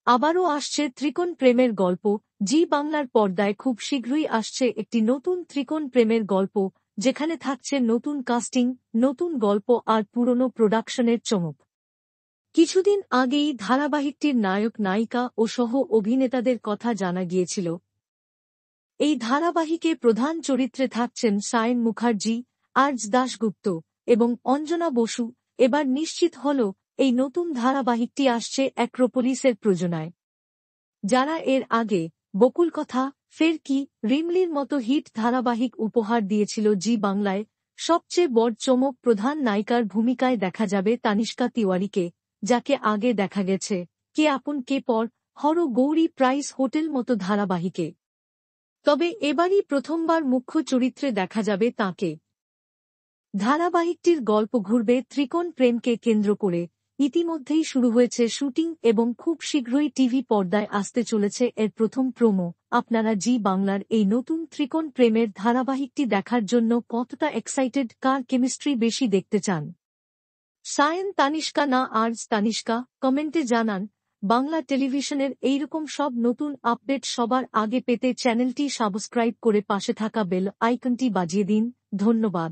আবারও আসছে ত্রিকোণ প্রেমের গল্প। জি বাংলার পর্দায় খুব শীঘ্রই আসছে একটি নতুন ত্রিকোণ প্রেমের গল্প, যেখানে থাকছে নতুন কাস্টিং, নতুন গল্প আর পুরনো প্রোডাকশনের চমক। কিছুদিন আগেই ধারাবাহিকটির নায়ক নায়িকা ও সহ অভিনেতাদের কথা জানা গিয়েছিল। এই ধারাবাহিকে প্রধান চরিত্রে থাকছেন সায়ন মুখার্জি, আর্য দাশগুপ্ত এবং অঞ্জনা বসু। এবার নিশ্চিত হল এই নতুন ধারাবাহিকটি আসছে অ্যাক্রোপোলিসের প্রযোজনায়। যারা এর আগে বকুল কথা, ফের কি, রিমলির মতো হিট ধারাবাহিক উপহার দিয়েছিল জি বাংলায়, সবচেয়ে বড় চমক, প্রধান নায়িকার ভূমিকায় দেখা যাবে তানিষ্কা তিওয়ারিকে, যাকে আগে দেখা গেছে কে আপন কে পর, হর গৌরী প্রাইস হোটেল মতো ধারাবাহিকে। তবে এবারই প্রথমবার মুখ্য চরিত্রে দেখা যাবে তাঁকে। ধারাবাহিকটির গল্প ঘুরবে ত্রিকোণ প্রেমকে কেন্দ্র করে। ইতিমধ্যেই শুরু হয়েছে শুটিং এবং খুব শীঘ্রই টিভি পর্দায় আসতে চলেছে এর প্রথম প্রোমো। আপনারা জি বাংলার এই নতুন ত্রিকোণ প্রেমের ধারাবাহিকটি দেখার জন্য কতটা এক্সাইটেড? কার কেমিস্ট্রি বেশি দেখতে চান, সায়ন তানিষ্কা না আর্য তানিষ্কা? কমেন্টে জানান। বাংলা টেলিভিশনের এইরকম সব নতুন আপডেট সবার আগে পেতে চ্যানেলটি সাবস্ক্রাইব করে পাশে থাকা বেল আইকনটি বাজিয়ে দিন। ধন্যবাদ।